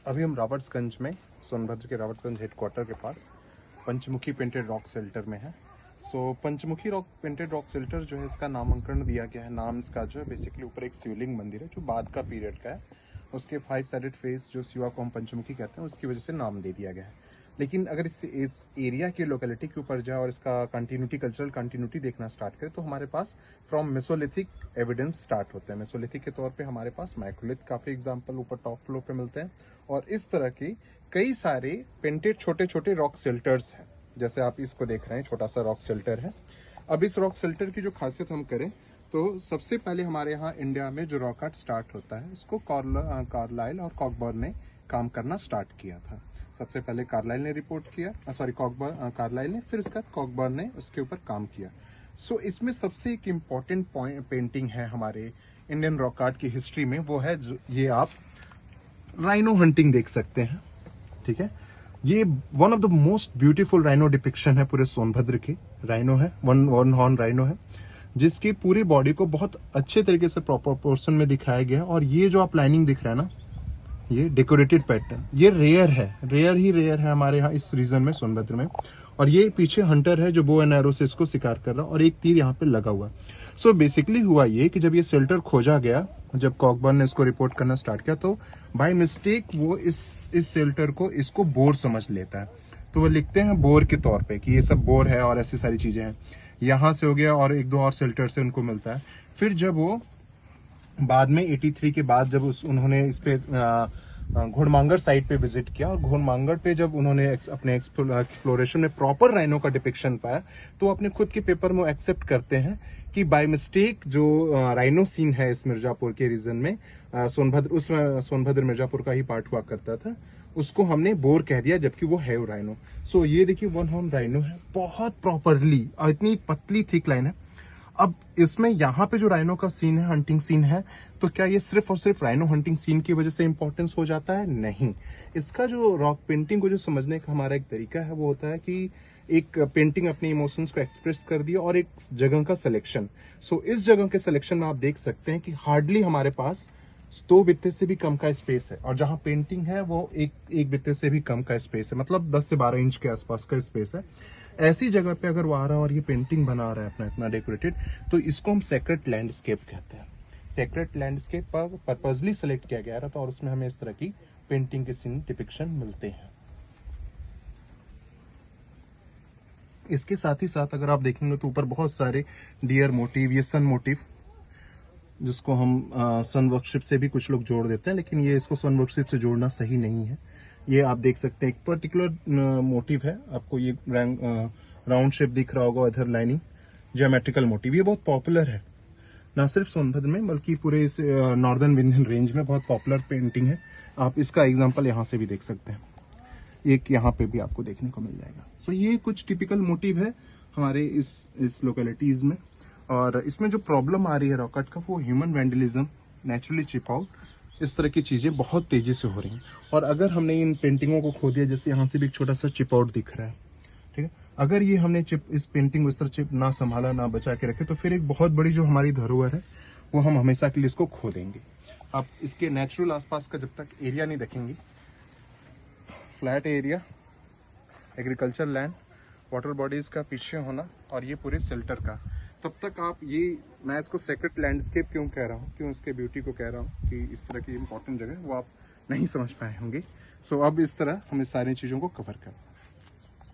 अभी हम रॉबर्ट्सगंज में, सोनभद्र के रॉबर्ट्सगंज हेडक्वार्टर के पास पंचमुखी पेंटेड रॉक शेल्टर में है। पंचमुखी रॉक पेंटेड रॉक शेल्टर जो है, इसका नामांकन दिया गया है। नाम इसका जो है बेसिकली ऊपर एक शिवलिंग मंदिर है जो बाद का पीरियड का है। उसके 5 साइडेड फेस जो शिवा को हम पंचमुखी कहते हैं, उसकी वजह से नाम दे दिया गया है। लेकिन अगर इस एरिया की लोकेलिटी के ऊपर जाए और इसका कंटिन्यूटी, कल्चरल कंटिन्यूटी देखना स्टार्ट करें, तो हमारे पास फ्रॉम मेसोलिथिक एविडेंस स्टार्ट होते हैं। मेसोलिथिक के तौर पे हमारे पास माइक्रोलिथ काफ़ी एग्जांपल ऊपर टॉप फ्लोर पे मिलते हैं, और इस तरह के कई सारे पेंटेड छोटे छोटे रॉक शेल्टर्स हैं। जैसे आप इसको देख रहे हैं, छोटा सा रॉक शेल्टर है। अब इस रॉक शेल्टर की जो खासियत हम करें, तो सबसे पहले हमारे यहाँ इंडिया में जो रॉक आर्ट स्टार्ट होता है, उसको कार्लाइल और कॉकबर्न ने काम करना स्टार्ट किया था। सबसे पहले कार्लाइल ने रिपोर्ट किया, कार्लाइल ने, फिर उसके बाद कॉकबर्न ने उसके ऊपर काम किया। इसमें सबसे एक इम्पॉर्टेंट पेंटिंग है हमारे इंडियन रॉक आर्ट की हिस्ट्री में, वो है ये आप राइनो हंटिंग देख सकते हैं। ठीक है, ये one of the most beautiful rhino depiction है पूरे सोनभद्र की। राइनो है, वन हॉर्न राइनो है, जिसकी पूरी बॉडी को बहुत अच्छे तरीके से प्रॉपर पोर्शन में दिखाया गया है। और ये जो आप लाइनिंग दिख रहा है ना, ये डेकोरेटेड पैटर्न, ये रेयर है हमारे यहाँ इस रीजन में, सोनभद्र में। और ये पीछे हंटर है जो बो एंड एरो से इसको शिकार कर रहा है, और एक तीर यहाँ पे लगा हुआ। बेसिकली हुआ ये कि जब ये शेल्टर खोजा गया, जब कॉकबर्न ने इसको रिपोर्ट करना स्टार्ट किया, तो बाय मिस्टेक वो इस शेल्टर को, इसको बोर समझ लेता है। तो वो लिखते हैं बोर के तौर पे कि ये सब बोर है और ऐसी सारी चीजें हैं। यहाँ से हो गया, और एक दो और शेल्टर से उनको मिलता है। फिर जब वो बाद में 83 के बाद जब उन्होंने इस पे घोड़मांगर साइट पे विजिट किया, और घोड़मांगर पे जब उन्होंने अपने एक्सप्लोरेशन में प्रॉपर राइनो का डिपिक्शन पाया, तो अपने खुद के पेपर में एक्सेप्ट करते हैं कि बाय मिस्टेक जो राइनो सीन है इस मिर्जापुर के रीजन में, सोनभद्र मिर्जापुर का ही पार्ट हुआ करता था, उसको हमने बोर कह दिया, जबकि वो है राइनो। ये देखिए वन हॉर्न राइनो है, बहुत प्रॉपरली, इतनी पतली थिक लाइन है। अब इसमें यहाँ पे जो राइनो का सीन है, हंटिंग सीन है, तो क्या ये सिर्फ और सिर्फ राइनो हंटिंग सीन की वजह से इंपॉर्टेंस हो जाता है? नहीं। इसका जो रॉक पेंटिंग को जो समझने का हमारा एक तरीका है, वो होता है कि एक पेंटिंग अपने इमोशंस को एक्सप्रेस कर दिया, और एक जगह का सिलेक्शन। इस जगह के सिलेक्शन में आप देख सकते हैं कि हार्डली हमारे पास 2 बित्ते से भी कम का स्पेस है, और जहां पेंटिंग है वो एक बित्ते से भी कम का स्पेस है, मतलब 10 से 12 इंच के आसपास का स्पेस है। ऐसी जगह पे अगर वो आ रहा है और ये पेंटिंग बना रहा है अपना इतना डेकोरेटेड, तो इसको हम सेक्रेट लैंडस्केप कहते हैं। सेक्रेट लैंडस्केप पर पर्पजली सेलेक्ट किया गया था, और उसमें हमें इस तरह की पेंटिंग के सीन डिपिक्शन मिलते हैं। इसके साथ ही साथ अगर आप देखेंगे तो ऊपर बहुत सारे डियर मोटिव, ये सन मोटिव, जिसको हम सन वर्कशिप से भी कुछ लोग जोड़ देते हैं, लेकिन ये इसको सन वर्कशिप से जोड़ना सही नहीं है। ये आप देख सकते हैं, एक पर्टिकुलर मोटिव है, आपको ये राउंड शेप दिख रहा होगा, इधर लाइनिंग, ज्योमेट्रिकल मोटिव। ये बहुत पॉपुलर है, ना सिर्फ सोनभद्र में बल्कि पूरे इस नॉर्दर्न विंध्यन रेंज में बहुत पॉपुलर पेंटिंग है। आप इसका एग्जाम्पल यहाँ से भी देख सकते हैं, एक यहाँ पे भी आपको देखने को मिल जाएगा। ये कुछ टिपिकल मोटिव है हमारे इस लोकेलिटीज में। और इसमें जो प्रॉब्लम आ रही है रॉक आर्ट का, वो human vandalism, naturally chip out, इस तरह की चीजें बहुत तेजी से हो रही हैं। और अगर हमने इन पेंटिंगों को खो दिया, जैसे यहाँ से भी एक छोटा सा चिप आउट दिख रहा है, ठीक है, अगर ये हमने इस पेंटिंग को इस तरह चिप ना संभाला, ना बचा के रखे, तो फिर एक बहुत बड़ी जो हमारी धरोहर है, वो हम हमेशा के लिए इसको खो देंगे। आप इसके नेचुरल आसपास का जब तक एरिया नहीं देखेंगे, flat area, agriculture land, water bodies का पीछे होना, और ये पूरे शेल्टर का, तब तक आप मैं इसको सेक्रेट लैंडस्केप क्यों कह रहा हूँ, क्यों इसके ब्यूटी को कह रहा हूँ कि इस तरह की इंपॉर्टेंट जगह, वो आप नहीं समझ पाए होंगे। अब इस तरह हम इस सारी चीज़ों को कवर करें।